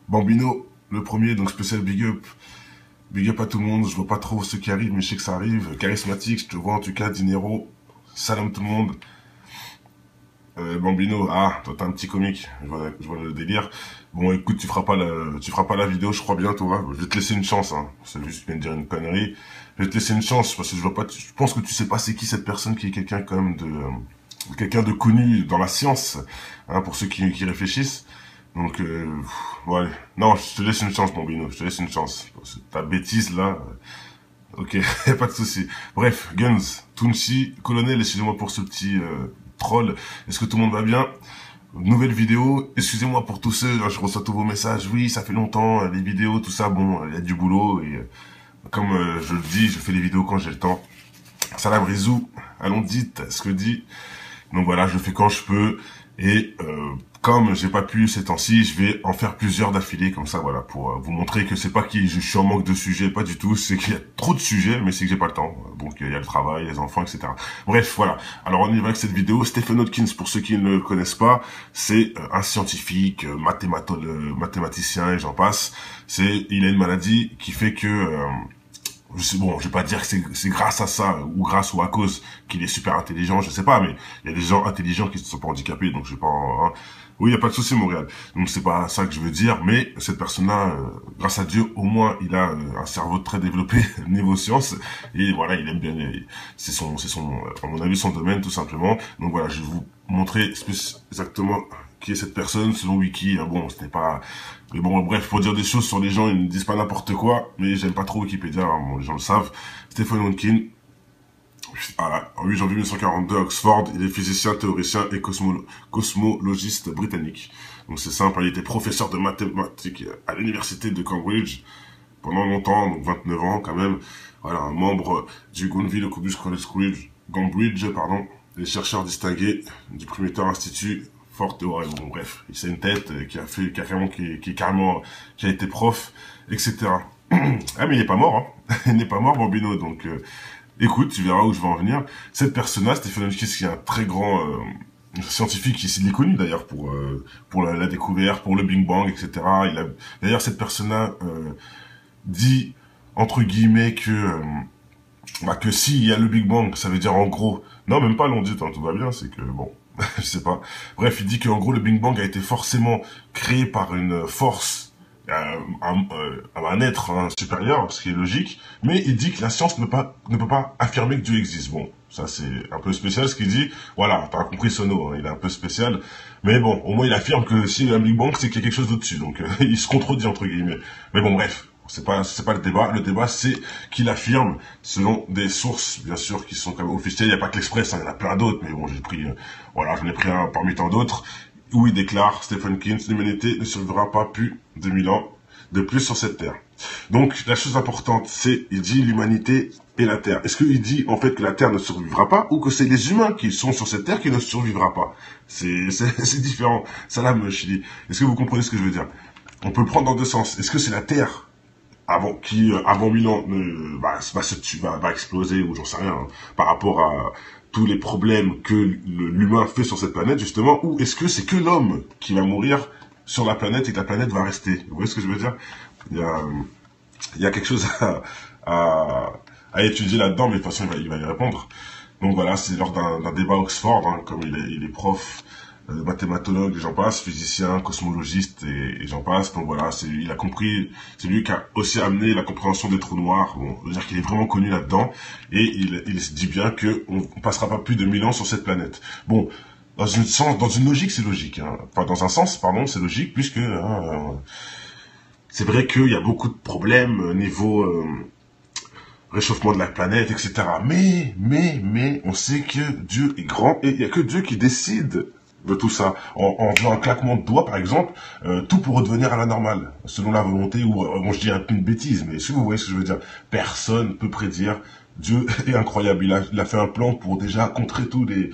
Bambino, le premier, donc spécial big up. Big up à tout le monde, je vois pas trop ceux qui arrivent, mais je sais que ça arrive. Charismatique, je te vois en tout cas, Dinero. Salam tout le monde. Bambino, ah, toi t'es un petit comique, je vois le délire. Bon écoute, tu feras pas la vidéo, je crois bien toi. Je vais te laisser une chance, hein. C'est juste que tu viens de dire une connerie. Je vais te laisser une chance parce que je vois pas, je pense que tu sais pas c'est qui cette personne qui est quelqu'un quand même quelqu'un de connu dans la science, hein, pour ceux qui réfléchissent. Donc, ouais, non, je te laisse une chance, Bambino, je te laisse une chance. Ta bêtise là, ok, pas de souci. Bref, Guns, Tunchi, Colonel, excusez-moi pour ce petit troll. Est-ce que tout le monde va bien? Nouvelle vidéo, excusez-moi pour tous ceux, je reçois tous vos messages, oui, ça fait longtemps, les vidéos, tout ça, bon, il y a du boulot, et comme je le dis, je fais les vidéos quand j'ai le temps. Salam Rizou, allons dites ce que dit. Donc voilà, je le fais quand je peux, et comme j'ai pas pu ces temps-ci, je vais en faire plusieurs d'affilée comme ça, voilà, pour vous montrer que c'est pas que je suis en manque de sujets, pas du tout, c'est qu'il y a trop de sujets, mais c'est que j'ai pas le temps. Donc il y a le travail, les enfants, etc. Bref, voilà. Alors on y va avec cette vidéo. Stephen Hawking, pour ceux qui ne le connaissent pas, c'est un scientifique, mathématicien et j'en passe. Il a une maladie qui fait que bon, je vais pas dire que c'est grâce à ça ou grâce ou à cause qu'il est super intelligent, je sais pas, mais il y a des gens intelligents qui ne sont pas handicapés, donc je vais pas. Hein. Oui, il y a pas de souci, Montréal. Donc c'est pas ça que je veux dire, mais cette personne-là, grâce à Dieu, au moins, il a un cerveau très développé niveau science et voilà, il aime bien. À mon avis, son domaine tout simplement. Donc voilà, je vais vous montrer exactement qui est cette personne selon Wiki. Bon, c'était pas. Mais bon, bref, pour dire des choses sur les gens, ils ne disent pas n'importe quoi, mais j'aime pas trop Wikipédia, hein, bon, les gens le savent. Stephen Hawking, en 8 janvier 1942 à Oxford, il est physicien, théoricien et cosmologiste britannique. Donc c'est simple, il était professeur de mathématiques à l'université de Cambridge pendant longtemps, donc 29 ans quand même. Voilà, un membre du Gonville College Cambridge, pardon, les chercheurs distingués du Prometheus Institute forte ouais, bon bref, il a une tête qui a fait carrément qui a été prof, etc. Ah mais il n'est pas mort, hein. Il n'est pas mort, Bambino, donc écoute, tu verras où je vais en venir. Cette personne-là, Stephen Hawking, qui est un très grand scientifique, il est connu d'ailleurs pour la découverte, pour le Big Bang, etc. D'ailleurs cette personne-là dit entre guillemets que s'il y a le Big Bang, ça veut dire en gros, non même pas l'on dit, hein, tout va bien, c'est que bon, je sais pas. Bref, il dit qu'en gros le Big Bang a été forcément créé par une force, un être supérieur, ce qui est logique, mais il dit que la science ne peut pas affirmer que Dieu existe. Bon, ça c'est un peu spécial ce qu'il dit. Voilà, t'as compris Sono, hein, il est un peu spécial, mais bon, au moins il affirme que s'il y a un Big Bang, c'est qu'il y a quelque chose au-dessus, donc il se contredit entre guillemets. Mais bon, bref. C'est pas le débat. Le débat, c'est qu'il affirme, selon des sources, bien sûr, qui sont quand même officielles. Il n'y a pas que l'Express, hein, il y en a plein d'autres, mais bon, voilà, j'en ai pris un parmi tant d'autres, où il déclare, Stephen Hawking, l'humanité ne survivra pas plus de 1000 ans de plus sur cette terre. Donc, la chose importante, c'est, il dit l'humanité et la terre. Est-ce qu'il dit, en fait, que la terre ne survivra pas, ou que c'est les humains qui sont sur cette terre qui ne survivra pas? C'est différent. Salam, Chili. Est-ce que vous comprenez ce que je veux dire? On peut le prendre dans deux sens. Est-ce que c'est la terre avant 1000 ans va exploser ou j'en sais rien par rapport à tous les problèmes que l'humain fait sur cette planète justement, ou est-ce que c'est que l'homme qui va mourir sur la planète et que la planète va rester? Vous voyez ce que je veux dire? Il y a quelque chose à étudier là-dedans, mais de toute façon il va y répondre. Donc voilà, c'est lors d'un débat à Oxford, hein, comme il est prof, mathématologue, j'en passe, physicien, cosmologiste et j'en passe. Donc voilà, il a compris, c'est lui qui a aussi amené la compréhension des trous noirs. Bon, je veux dire qu'il est vraiment connu là-dedans et il se dit bien que on passera pas plus de 1000 ans sur cette planète. Bon, dans une logique, c'est logique. Hein. Enfin, dans un sens, pardon, c'est logique puisque c'est vrai qu'il y a beaucoup de problèmes niveau réchauffement de la planète, etc. Mais, on sait que Dieu est grand et il n'y a que Dieu qui décide de tout ça. En faisant un claquement de doigts, par exemple, tout pourrait redevenir à la normale, selon la volonté, ou, bon, je dis une bêtise, mais si vous voyez ce que je veux dire, personne ne peut prédire. Dieu est incroyable, il a fait un plan pour déjà contrer tous les...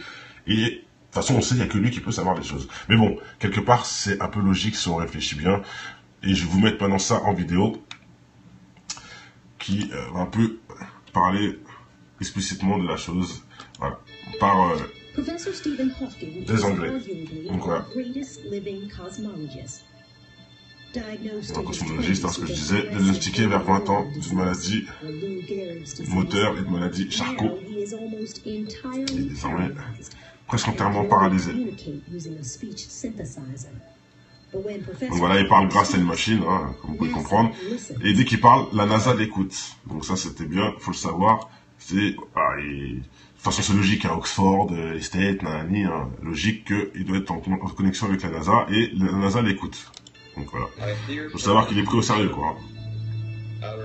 Et de toute façon, on sait, il n'y a que lui qui peut savoir les choses. Mais bon, quelque part, c'est un peu logique si on réfléchit bien. Et je vais vous mettre maintenant ça en vidéo, qui va un peu parler explicitement de la chose, voilà, par des Anglais. Donc voilà. Un cosmologiste, ce que je disais, diagnostiqué vers 20 ans d'une maladie moteur et de maladie Charcot. Il est désormais presque entièrement paralysé. Donc voilà, il parle grâce à une machine, hein, comme vous pouvez comprendre. Et dès qu'il parle, la NASA l'écoute. Donc ça, c'était bien, il faut le savoir. C'est, de toute façon, c'est logique, à Oxford, les States, nanani, hein, logique qu'il doit être en connexion avec la NASA et la NASA l'écoute. Donc voilà. Il faut savoir qu'il est pris au sérieux, quoi. Voilà.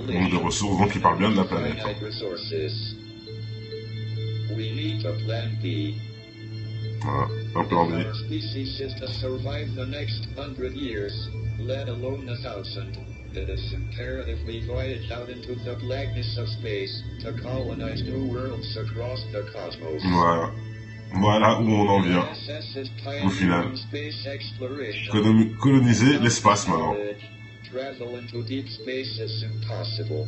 Nombre de ressources, donc il parle bien de la planète. Voilà, un plan B. It is imperatively voyage out into the blackness of space to colonize new worlds across the cosmos. Voilà. Voilà où on en vient. Au final. Coloniser l'espace maintenant. Travel into deep space is impossible.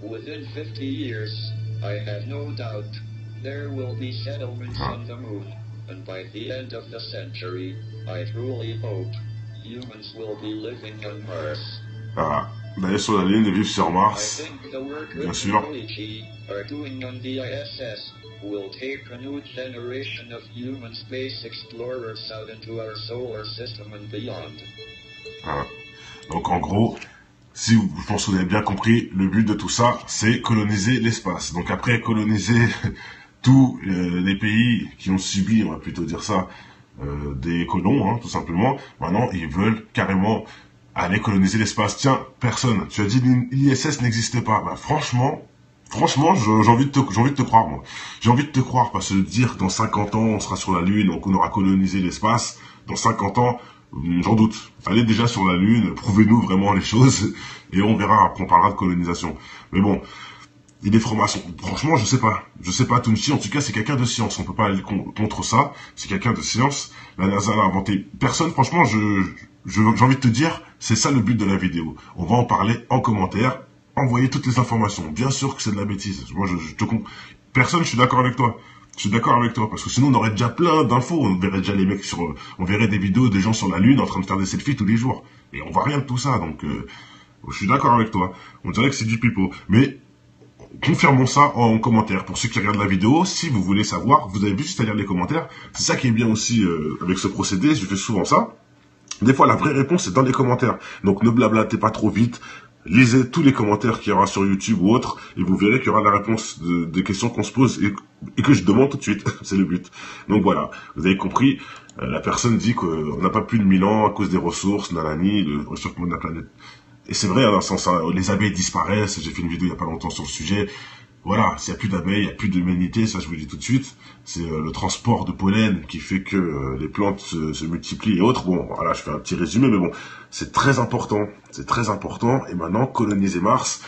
Within 50 years, I have no doubt, there will be settlements on the moon, and by the end of the century, I truly hope humans will be living on Mars. Ah, d'aller sur la Lune et vivre sur Mars, bien sûr. Will take a new generation of human space explorers out into our solar system and beyond. Ah. Donc en gros, si vous, je pense que vous avez bien compris, le but de tout ça, c'est coloniser l'espace. Donc après coloniser tous les pays qui ont subi, on va plutôt dire ça, des colons, hein, tout simplement. Maintenant, ils veulent carrément aller coloniser l'espace. Tiens, personne, tu as dit l'ISS n'existait pas. Bah, franchement, j'ai envie de te croire, moi. J'ai envie de te croire, parce que dire que dans 50 ans, on sera sur la Lune, donc on aura colonisé l'espace, dans 50 ans, j'en doute. Allez déjà sur la Lune, prouvez-nous vraiment les choses, et on verra, on parlera de colonisation. Mais bon, il est franc-maçon. Franchement, je sais pas, Tunchi, en tout cas, c'est quelqu'un de science. On peut pas aller contre ça. C'est quelqu'un de science. La NASA l'a inventé. Personne, franchement, j'ai envie de te dire, c'est ça le but de la vidéo. On va en parler en commentaire. Envoyer toutes les informations. Bien sûr que c'est de la bêtise. Moi, personne, je suis d'accord avec toi. Je suis d'accord avec toi, parce que sinon on aurait déjà plein d'infos. On verrait déjà les mecs on verrait des vidéos des gens sur la Lune en train de faire des selfies tous les jours. Et on voit rien de tout ça, donc je suis d'accord avec toi. On dirait que c'est du pipeau. Mais confirmons ça en commentaire. Pour ceux qui regardent la vidéo, si vous voulez savoir, vous avez juste à lire les commentaires. C'est ça qui est bien aussi avec ce procédé. Je fais souvent ça. Des fois, la vraie réponse est dans les commentaires. Donc ne blablatez pas trop vite. Lisez tous les commentaires qu'il y aura sur YouTube ou autre, et vous verrez qu'il y aura la réponse des questions qu'on se pose et que je demande tout de suite. C'est le but. Donc voilà, vous avez compris, la personne dit qu'on n'a pas plus de 1000 ans à cause des ressources, nanani, le réchauffement de la planète. Et c'est vrai, dans le sens, les abeilles disparaissent, j'ai fait une vidéo il n'y a pas longtemps sur le sujet. Voilà, s'il n'y a plus d'abeilles, il n'y a plus d'humanité, ça je vous le dis tout de suite. C'est le transport de pollen qui fait que les plantes se multiplient et autres. Bon, voilà, je fais un petit résumé, mais bon, c'est très important. C'est très important. Et maintenant, coloniser Mars,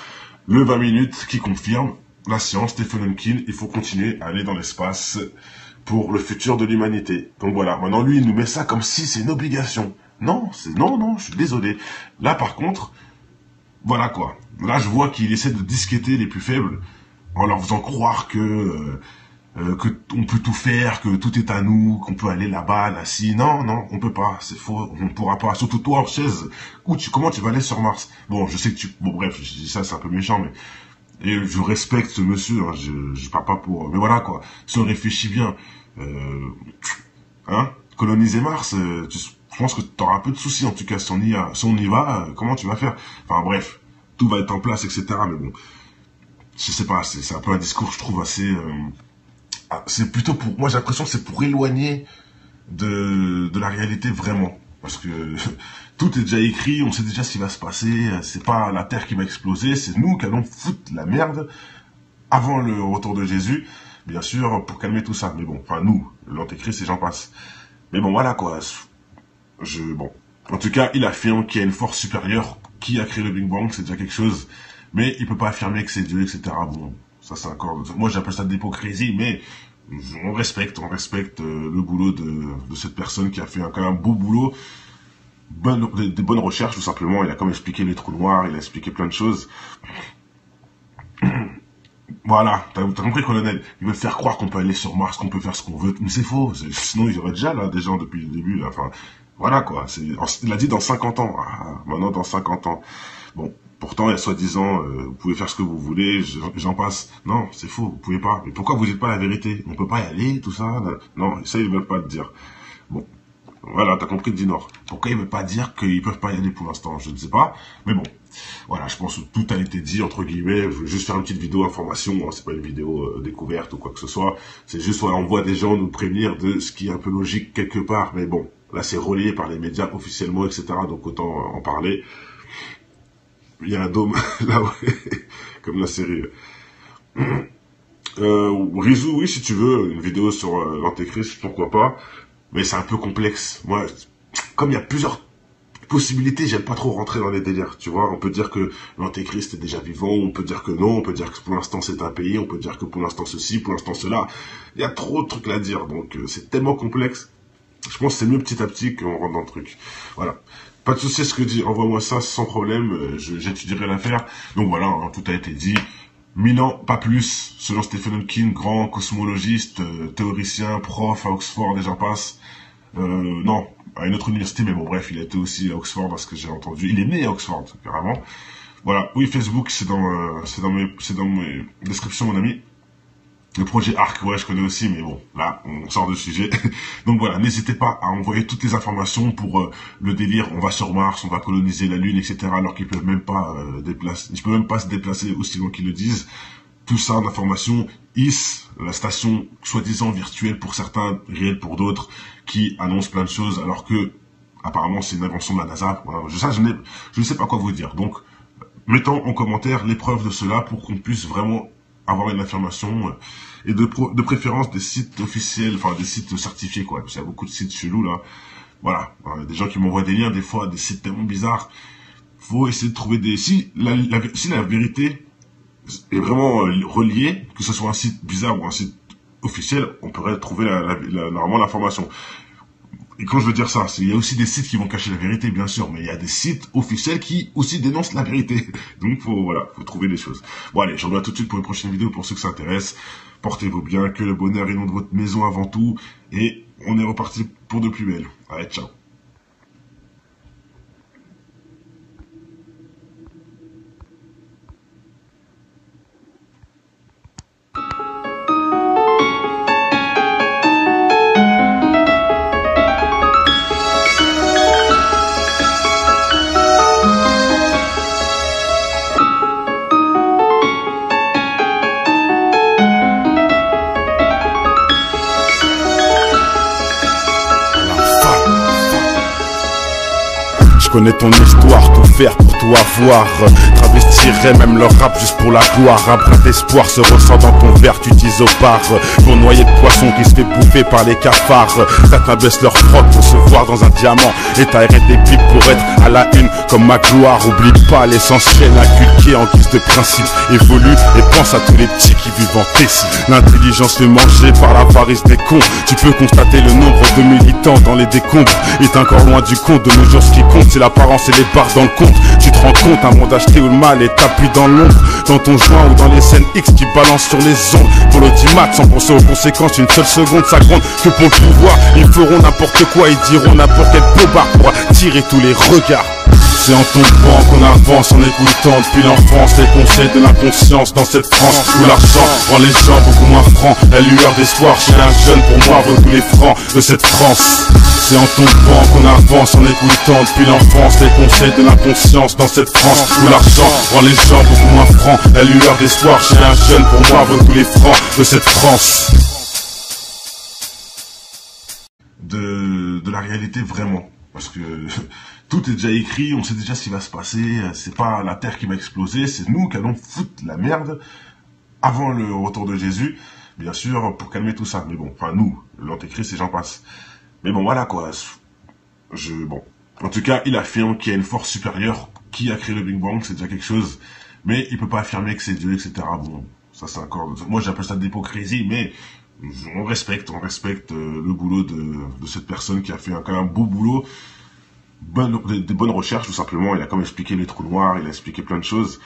le 20 minutes qui confirme la science, Stephen Hawking, il faut continuer à aller dans l'espace pour le futur de l'humanité. Donc voilà, maintenant lui, il nous met ça comme si c'est une obligation. Non, non, je suis désolé. Là, par contre, voilà quoi. Là, je vois qu'il essaie de disqueter les plus faibles, en leur faisant croire que on peut tout faire, que tout est à nous, qu'on peut aller là-bas, là-ci. Non, on peut pas, c'est faux, on ne pourra pas. Surtout toi en chaise, comment tu vas aller sur Mars? Bon, je sais que bon bref, je dis ça, c'est un peu méchant, mais et je respecte ce monsieur, hein, je parle pas pour, mais voilà quoi. Si on réfléchit bien, coloniser Mars, je pense que tu auras un peu de soucis en tout cas si on y va, comment tu vas faire? Enfin bref, tout va être en place, etc. Mais bon. Je sais pas, c'est un peu un discours, je trouve, assez... c'est plutôt pour... Moi, j'ai l'impression que c'est pour éloigner de la réalité, vraiment. Parce que tout est déjà écrit, on sait déjà ce qui va se passer, c'est pas la Terre qui va exploser, c'est nous qui allons foutre la merde avant le retour de Jésus, bien sûr, pour calmer tout ça. Mais bon, enfin, nous, l'Antéchrist et j'en passe. Mais bon, voilà, quoi. Bon. En tout cas, il affirme qu'il y a une force supérieure qui a créé le Big Bang, c'est déjà quelque chose... Mais il peut pas affirmer que c'est Dieu, etc. Bon, ça c'est encore... Moi j'appelle ça de l'hypocrisie, mais on respecte le boulot de cette personne qui a fait quand même un beau boulot, des bonnes recherches tout simplement. Il a comme expliqué les trous noirs, il a expliqué plein de choses. Voilà, t'as compris, colonel. Ils veulent faire croire qu'on peut aller sur Mars, qu'on peut faire ce qu'on veut. Mais c'est faux. Sinon, ils auraient déjà, là, des gens depuis le début, là. Enfin, voilà, quoi. Il a dit dans 50 ans. Ah, maintenant, dans 50 ans. Bon. Pourtant, il y a soi-disant, vous pouvez faire ce que vous voulez, j'en passe. Non, c'est faux, vous pouvez pas. Mais pourquoi vous dites pas la vérité? On peut pas y aller, tout ça? Non, ça, ils veulent pas te dire. Bon. Voilà, t'as compris, Dinor. Pourquoi ils veulent pas dire qu'ils peuvent pas y aller pour l'instant? Je ne sais pas. Mais bon. Voilà, je pense que tout a été dit, entre guillemets. Je veux juste faire une petite vidéo information, hein. C'est pas une vidéo découverte ou quoi que ce soit. C'est juste, voilà, on voit des gens nous prévenir de ce qui est un peu logique quelque part. Mais bon, là, c'est relayé par les médias officiellement, etc. Donc, autant en parler. Il y a un dôme, là, ouais, comme la série. Rizou, oui, si tu veux, une vidéo sur l'antéchrist, pourquoi pas. Mais c'est un peu complexe. Moi, comme il y a plusieurs possibilités, j'aime pas trop rentrer dans les délires, tu vois. On peut dire que l'antéchrist est déjà vivant, on peut dire que non, on peut dire que pour l'instant c'est un pays, on peut dire que pour l'instant ceci, pour l'instant cela. Il y a trop de trucs à dire, donc c'est tellement complexe. Je pense que c'est mieux petit à petit qu'on rentre dans le truc. Voilà. Pas de souci, ce que dit, envoie-moi ça sans problème, j'étudierai l'affaire. Donc voilà, hein, tout a été dit. 1000 ans, pas plus, selon Stephen Hawking, grand cosmologiste, théoricien, prof à Oxford, et j'en passe. Non, à une autre université, mais bon, bref, il a été aussi à Oxford, à ce que j'ai entendu. Il est né à Oxford, carrément. Voilà, oui, Facebook, c'est dans mes descriptions, mon ami. Le projet ARC, ouais, je connais aussi, mais bon, là, on sort de sujet. Donc voilà, n'hésitez pas à envoyer toutes les informations pour le délire. On va sur Mars, on va coloniser la Lune, etc. Alors qu'ils peuvent même pas ils peuvent même pas se déplacer aussi loin qu'ils le disent. Tout ça d'informations. IS, la station soi-disant virtuelle pour certains, réelle pour d'autres, qui annonce plein de choses, alors que apparemment c'est une invention de la NASA. Voilà, je ne sais pas quoi vous dire. Donc, mettons en commentaire les preuves de cela pour qu'on puisse vraiment avoir une affirmation et de préférence des sites officiels, enfin des sites certifiés, quoi. Parce qu'il y a beaucoup de sites chelous là. Voilà, des gens qui m'envoient des liens des fois, des sites tellement bizarres. Faut essayer de trouver des... Si la vérité est vraiment reliée, que ce soit un site bizarre ou un site officiel, on pourrait trouver normalement l'information. Et quand je veux dire ça, il y a aussi des sites qui vont cacher la vérité, bien sûr, mais il y a des sites officiels qui aussi dénoncent la vérité. Donc, faut trouver des choses. Bon, allez, j'en dois tout de suite pour une prochaine vidéo, pour ceux que ça intéresse. Portez-vous bien, que le bonheur inonde votre maison avant tout, et on est reparti pour de plus belles. Allez, ciao. Je connais ton histoire, tout faire pour tout avoir. Travestirais même leur rap juste pour la gloire. Un brin d'espoir se ressent dans ton verre, tu t'isopars. Ton noyer de poisson qui se fait bouffer par les cafards. Certains baissent leur froc pour se voir dans un diamant. Et t'aérer des pipes pour être à la une comme ma gloire. Oublie pas l'essentiel, inculqué en guise de principe. Évolue et pense à tous les petits qui vivent en Tessie. L'intelligence fait manger par l'avarice des cons. Tu peux constater le nombre de militants dans les décombres. Est encore loin du compte, de nos jours ce qui compte c'est l'apparence et les barres dans le compte. Tu te rends compte, un monde acheté où le mal est tapis dans l'ombre. Dans ton joint ou dans les scènes X qui balancent sur les ondes. Pour l'audimat, sans penser aux conséquences, une seule seconde ça compte. Que pour le pouvoir, ils feront n'importe quoi. Ils diront n'importe quel pobard pour attirer tous les regards. C'est en tombant qu'on avance, en écoutant depuis l'enfance les conseils de l'inconscience dans cette France où l'argent rend les gens beaucoup moins francs. La lueur d'espoir chez un jeune pour moi vaut tous les francs de cette France. C'est en tombant qu'on avance, en écoutant depuis l'enfance les conseils de l'inconscience dans cette France où l'argent rend les gens beaucoup moins francs. La lueur d'espoir chez un jeune pour moi vaut tous les francs de cette France. De la réalité vraiment, parce que tout est déjà écrit, on sait déjà ce qui va se passer, c'est pas la terre qui va exploser, c'est nous qui allons foutre la merde avant le retour de Jésus, bien sûr, pour calmer tout ça. Mais bon, enfin nous, l'antéchrist et j'en passe. Mais bon, voilà quoi. Bon. En tout cas, il affirme qu'il y a une force supérieure qui a créé le Big Bang, c'est déjà quelque chose. Mais il peut pas affirmer que c'est Dieu, etc. Bon, ça c'est encore... Moi j'appelle ça de l'hypocrisie, mais on respecte le boulot de cette personne qui a fait quand même un beau boulot. Des bonnes recherches tout simplement, il a comme expliqué les trous noirs, il a expliqué plein de choses.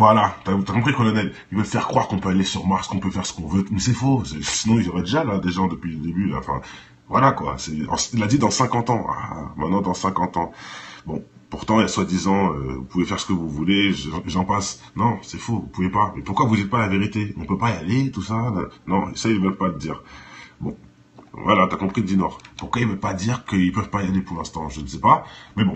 Voilà, t'as compris, colonel. Ils veulent faire croire qu'on peut aller sur Mars, qu'on peut faire ce qu'on veut. Mais c'est faux. Sinon, ils auraient déjà, là, des gens depuis le début, là. Enfin, voilà, quoi. Il a dit dans 50 ans. Ah, maintenant, dans 50 ans. Bon. Pourtant, il y a soi-disant, vous pouvez faire ce que vous voulez, j'en passe. Non, c'est faux, vous pouvez pas. Mais pourquoi vous dites pas la vérité? On peut pas y aller, tout ça. Non, ça, ils veulent pas te dire. Bon. Voilà, t'as compris, Dinor. Pourquoi ils veulent pas dire qu'ils peuvent pas y aller pour l'instant? Je ne sais pas. Mais bon.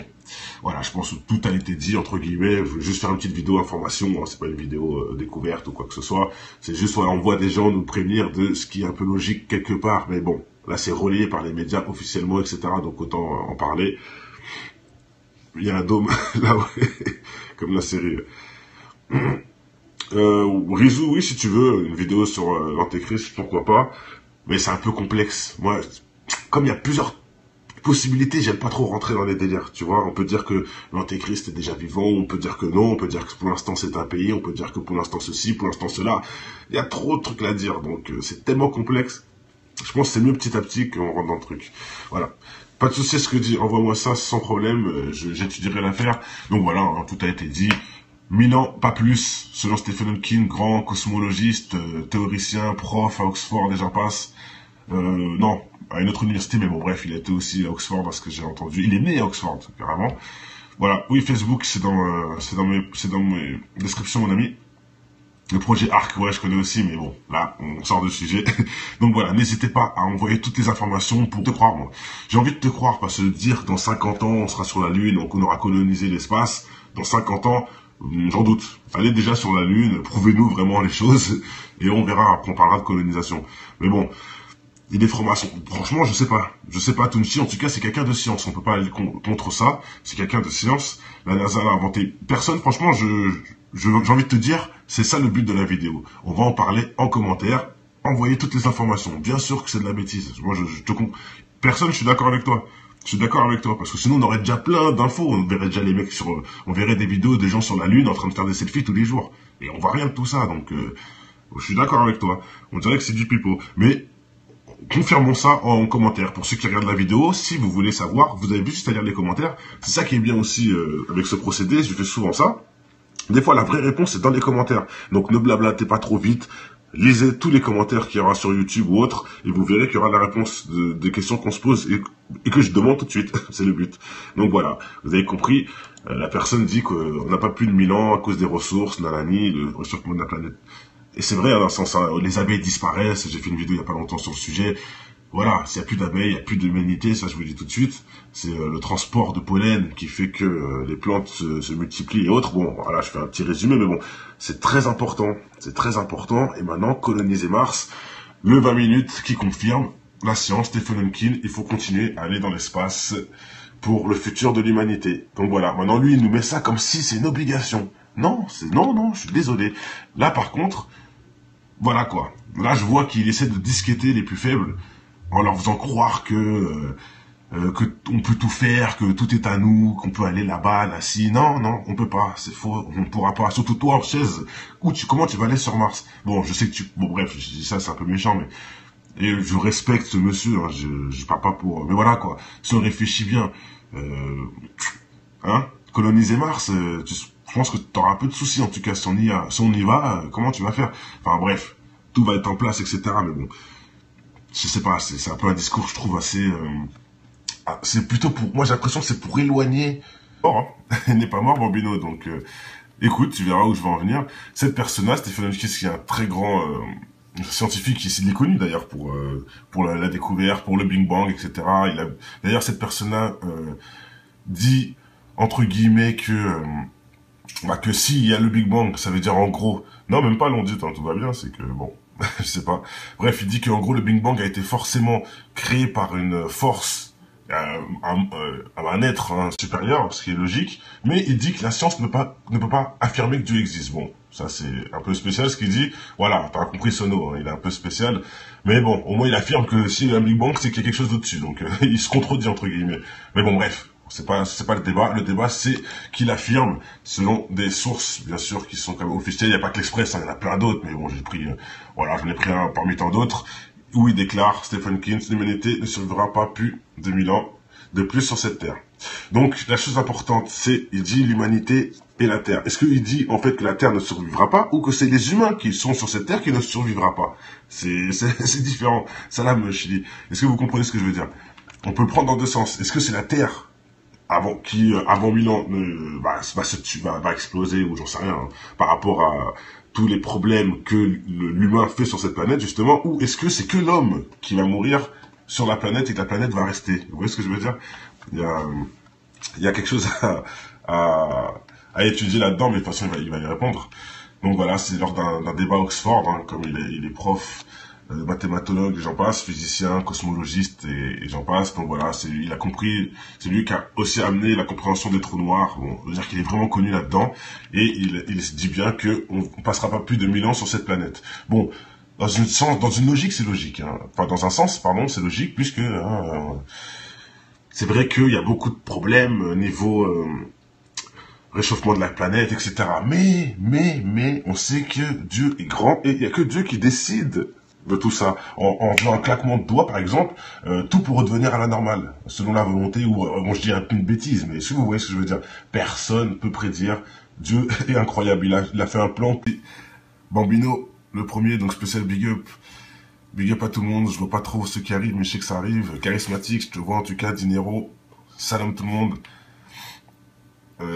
Voilà, je pense que tout a été dit, entre guillemets. Je veux juste faire une petite vidéo information, hein, c'est pas une vidéo découverte ou quoi que ce soit. C'est juste, voilà, on voit des gens nous prévenir de ce qui est un peu logique quelque part. Mais bon, là, c'est relayé par les médias officiellement, etc. Donc, autant en parler. Il y a un dôme, là, ouais, comme la série. Rizou, oui, si tu veux, une vidéo sur l'antéchrist, pourquoi pas. Mais c'est un peu complexe. Moi, comme il y a plusieurs possibilités, j'aime pas trop rentrer dans les délires, tu vois. On peut dire que l'antéchrist est déjà vivant, on peut dire que non, on peut dire que pour l'instant c'est un pays, on peut dire que pour l'instant ceci, pour l'instant cela. Il y a trop de trucs à dire, donc c'est tellement complexe. Je pense que c'est mieux petit à petit qu'on rentre dans le truc. Voilà. Pas de souci, ce que dit, envoie-moi ça sans problème, j'étudierai l'affaire. Donc voilà, hein, tout a été dit. 1000 ans, pas plus, selon Stephen Hawking, grand cosmologiste, théoricien, prof à Oxford, et j'en passe. Non, à une autre université, mais bon, bref, il a été aussi à Oxford, parce que j'ai entendu. Il est né à Oxford, carrément. Voilà, oui, Facebook, c'est dans mes descriptions, mon ami. Le projet ARC, ouais, je connais aussi, mais bon, là, on sort de sujet. Donc voilà, n'hésitez pas à envoyer toutes les informations pour te croire, moi. J'ai envie de te croire, parce que dire que dans 50 ans, on sera sur la Lune, donc on aura colonisé l'espace. Dans 50 ans, j'en doute. Allez déjà sur la Lune, prouvez-nous vraiment les choses, et on verra, après on parlera de colonisation. Mais bon, il est franc-maçon. Franchement, je sais pas. Je sais pas, Tunchi, en tout cas, c'est quelqu'un de science. On peut pas aller contre ça. C'est quelqu'un de science. La NASA l'a inventé. Personne, franchement, j'ai envie de te dire, c'est ça le but de la vidéo. On va en parler en commentaire. Envoyez toutes les informations. Bien sûr que c'est de la bêtise. Moi, personne, je suis d'accord avec toi. Je suis d'accord avec toi, parce que sinon on aurait déjà plein d'infos, on verrait déjà les mecs on verrait des vidéos de gens sur la Lune en train de faire des selfies tous les jours. Et on voit rien de tout ça, donc je suis d'accord avec toi. On dirait que c'est du pipeau. Mais confirmons ça en commentaire. Pour ceux qui regardent la vidéo, si vous voulez savoir, vous avez juste à lire les commentaires. C'est ça qui est bien aussi avec ce procédé, je fais souvent ça. Des fois, la vraie réponse est dans les commentaires. Donc ne blablatez pas trop vite. Lisez tous les commentaires qu'il y aura sur YouTube ou autre, et vous verrez qu'il y aura la réponse des questions qu'on se pose et que je demande tout de suite. C'est le but. Donc voilà, vous avez compris, la personne dit qu'on n'a pas plus de 1000 ans à cause des ressources, nanani, le réchauffement de la planète. Et c'est vrai, dans le sens, les abeilles disparaissent, j'ai fait une vidéo il n'y a pas longtemps sur le sujet. Voilà, s'il n'y a plus d'abeilles, il n'y a plus d'humanité, ça je vous le dis tout de suite. C'est le transport de pollen qui fait que les plantes se multiplient et autres. Bon, voilà, je fais un petit résumé, mais bon, c'est très important. C'est très important. Et maintenant, coloniser Mars, le 20 minutes qui confirme la science, Stephen Hawking, il faut continuer à aller dans l'espace pour le futur de l'humanité. Donc voilà, maintenant lui, il nous met ça comme si c'est une obligation. Non, non, je suis désolé. Là, par contre, voilà quoi. Là, je vois qu'il essaie de disqueter les plus faibles, en leur faisant croire que on peut tout faire, que tout est à nous, qu'on peut aller là-bas, là-ci. Non, on peut pas, c'est faux, on ne pourra pas. Surtout toi en chaise, comment tu vas aller sur Mars? Bon, je sais que bon bref, je dis ça, c'est un peu méchant, mais et je respecte ce monsieur, hein, je parle pas pour, mais voilà quoi. Si on réfléchit bien, coloniser Mars, je pense que tu auras un peu de soucis en tout cas si on y va, comment tu vas faire? Enfin bref, tout va être en place, etc. Mais bon. Je sais pas, c'est un peu un discours, je trouve, assez... c'est plutôt pour... Moi, j'ai l'impression que c'est pour éloigner... Mort, hein. Il n'est pas mort, Bambino, donc... écoute, tu verras où je vais en venir. Cette personne-là, Stephen Hawking, qui est un très grand scientifique, il est connu, d'ailleurs, pour la découverte, pour le Big Bang, etc. D'ailleurs, cette personne-là dit, entre guillemets, que s'il y a le Big Bang, ça veut dire en gros... Non, même pas l'on dit, hein, tout va bien, c'est que, bon... je sais pas. Bref, il dit qu'en gros, le Big Bang a été forcément créé par une force, un être supérieur, ce qui est logique, mais il dit que la science ne peut pas affirmer que Dieu existe. Bon, ça c'est un peu spécial ce qu'il dit. Voilà, t'as compris Sono, hein, il est un peu spécial. Mais bon, au moins il affirme que s'il y a un Big Bang, c'est qu'il y a quelque chose au-dessus. Donc il se contredit entre guillemets. Mais bon, bref. C'est pas le débat. Le débat, c'est qu'il affirme, selon des sources, bien sûr, qui sont quand même officielles. Il n'y a pas que l'Express, hein, il y en a plein d'autres. Mais bon, voilà, j'en ai pris un parmi tant d'autres, où il déclare, Stephen Hawking, l'humanité ne survivra pas plus de 1000 ans de plus sur cette terre. Donc, la chose importante, c'est, il dit l'humanité et la Terre. Est-ce qu'il dit, en fait, que la Terre ne survivra pas, ou que c'est les humains qui sont sur cette Terre qui ne survivra pas? C'est différent. Salam, Chili. Est-ce que vous comprenez ce que je veux dire? On peut le prendre dans deux sens. Est-ce que c'est la Terre avant 1000 ans, va exploser, ou j'en sais rien, hein, par rapport à tous les problèmes que l'humain fait sur cette planète, justement, ou est-ce que c'est que l'homme qui va mourir sur la planète et que la planète va rester? Vous voyez ce que je veux dire? Il y a quelque chose à étudier là-dedans, mais de toute façon, il va y répondre. Donc voilà, c'est lors d'un débat à Oxford, hein, comme il est prof, mathématologue, j'en passe, physicien, cosmologiste, et j'en passe. Donc voilà, il a compris, c'est lui qui a aussi amené la compréhension des trous noirs. Bon, je veux dire qu'il est vraiment connu là-dedans, et il se dit bien que on passera pas plus de 1000 ans sur cette planète. Bon, dans une logique, c'est logique. Hein. Enfin, dans un sens, pardon, c'est logique, puisque c'est vrai qu'il y a beaucoup de problèmes niveau réchauffement de la planète, etc. Mais, on sait que Dieu est grand, et il y a que Dieu qui décide de tout ça. En faisant un claquement de doigts, par exemple, tout peut redevenir à la normale, selon la volonté, ou, bon, je dirais une bêtise, mais si vous voyez ce que je veux dire, personne peut prédire. Dieu est incroyable, il a fait un plan. Bambino, le premier, donc spécial big up. Big up à tout le monde, je vois pas trop ce qui arrive, mais je sais que ça arrive. Charismatique, je te vois en tout cas, Dinero. Salam tout le monde.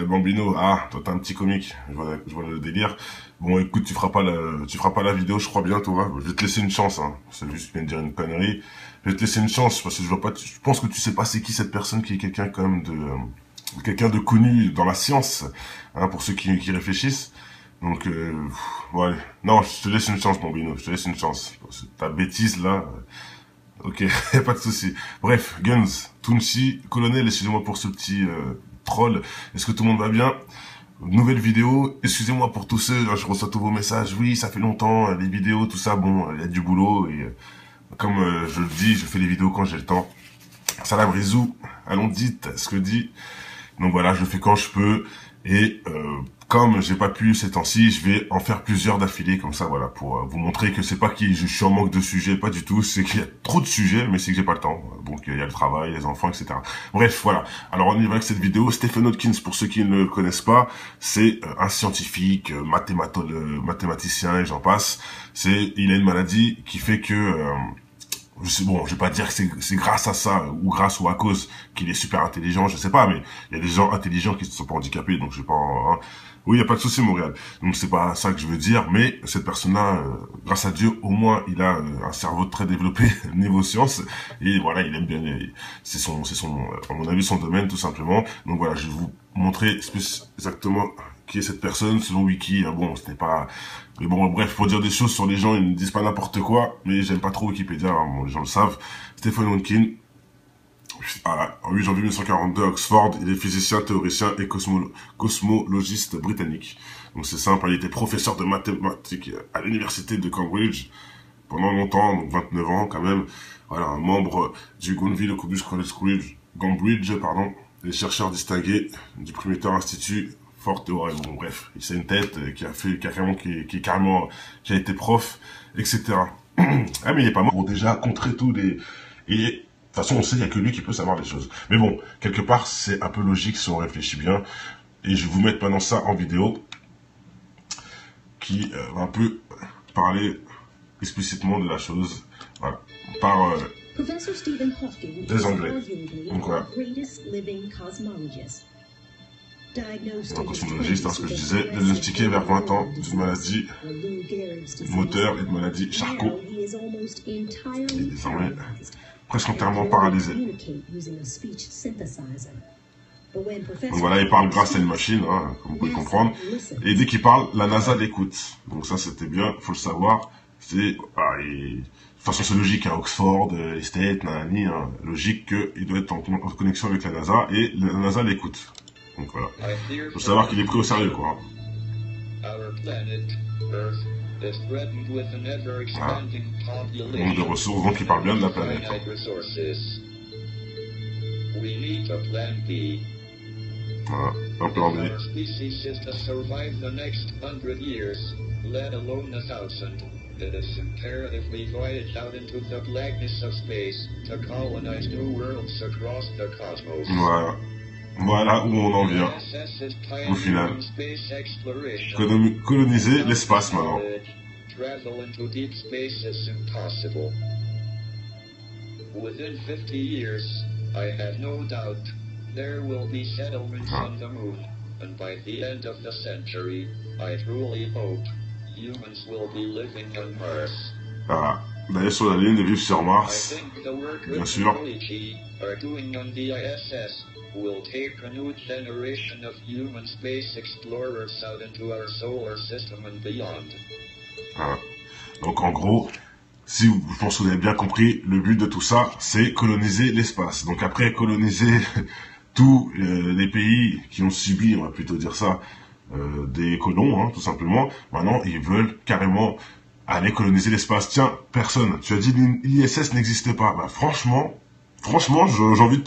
Bambino, toi t'es un petit comique, je vois le délire. Bon écoute, tu feras pas la vidéo, je crois bien toi. Je vais te laisser une chance, hein. C'est juste, je viens de dire une connerie. Je vais te laisser une chance, parce que je pense que tu sais pas c'est qui cette personne, qui est quelqu'un quand même quelqu'un de connu dans la science, hein, pour ceux qui réfléchissent. Donc, ouais. Non, je te laisse une chance, Bambino, je te laisse une chance. Ta bêtise, là, ok, pas de souci. Bref, Guns, Tunchi, Colonel, excusez-moi pour ce petit troll. Est-ce que tout le monde va bien? Nouvelle vidéo, excusez-moi pour tous ceux, je reçois tous vos messages, oui, ça fait longtemps, les vidéos, tout ça, bon, il y a du boulot, et comme je le dis, je fais les vidéos quand j'ai le temps. Salam Rizou, allons dites ce que dit. Donc voilà, je le fais quand je peux, et comme j'ai pas pu ces temps-ci, je vais en faire plusieurs d'affilée, comme ça, voilà, pour vous montrer que c'est pas que je suis en manque de sujets, pas du tout, c'est qu'il y a trop de sujets, mais c'est que j'ai pas le temps. Donc il y a le travail, les enfants, etc. Bref, voilà. Alors on y va avec cette vidéo. Stephen Hawking, pour ceux qui ne le connaissent pas, c'est un scientifique, mathématicien, et j'en passe. Il a une maladie qui fait que je vais pas dire que c'est grâce à ça, ou grâce ou à cause qu'il est super intelligent, je sais pas, mais il y a des gens intelligents qui ne sont pas handicapés, donc je sais pas, hein. Oui, il y a pas de souci, Montréal. Donc c'est pas ça que je veux dire, mais cette personne-là, grâce à Dieu, au moins, il a un cerveau très développé niveau sciences, et voilà, il aime bien, c'est à mon avis, son domaine, tout simplement. Donc voilà, je vais vous montrer exactement qui est cette personne, selon Wiki. Bon, c'était pas... Mais bon, bref, pour dire des choses sur les gens, ils ne disent pas n'importe quoi, mais j'aime pas trop Wikipédia, hein, bon, les gens le savent. Stephen Hawking, voilà, en 8 janvier 1942 à Oxford, il est physicien, théoricien et cosmologiste britannique. Donc c'est simple, il était professeur de mathématiques à l'université de Cambridge pendant longtemps, donc 29 ans quand même. Voilà, un membre du Gonville Cambridge, et chercheur distingué du Prometheus Institute. Forte, ouais, bon, bref, c'est une tête qui a été prof, etc. Ah, mais il est pas mort. Bon, déjà, contrer tous les... Et, de toute façon, on sait, il n'y a que lui qui peut savoir les choses. Mais bon, quelque part, c'est un peu logique si on réfléchit bien. Et je vais vous mettre maintenant ça en vidéo, qui va un peu parler explicitement de la chose. Voilà, par des Anglais. Donc voilà. Un cosmologiste, hein, ce que je disais, diagnostiqué vers 20 ans d'une maladie moteur et de maladie Charcot. Il est désormais presque entièrement paralysé. Donc voilà, il parle grâce à une machine, hein, comme vous pouvez comprendre. Et dès qu'il parle, la NASA l'écoute. Donc ça, c'était bien, il faut le savoir. De toute façon, c'est logique, à Oxford, Estate, nanani, hein, logique qu'il doit être en connexion avec la NASA, et la NASA l'écoute. Donc voilà. Il faut savoir qu'il est pris au sérieux, quoi. Voilà. Nombre de ressources, donc il parle bien de la planète. Voilà, un plan B. It is imperatively voyage out into the blackness of space to colonize new worlds across the cosmos. Voilà. Voilà où on en vient, au final. Coloniser l'espace maintenant. Within 50 years, I have no doubt, there will be settlements on the moon, and by the end of the century, I truly hope, humans will be living on Mars. Ah, d'aller sur la Lune et vivre sur Mars, bien sûr. Will take a new generation of human space explorers out into our solar system and beyond. Ah. Donc en gros, si vous, je pense que vous avez bien compris, le but de tout ça, c'est coloniser l'espace. Donc après coloniser tous les pays qui ont subi, on va plutôt dire ça, des colons, hein, tout simplement, maintenant ils veulent carrément aller coloniser l'espace. Tiens, personne, tu as dit l'ISS n'existe pas. Bah franchement, j'ai envie de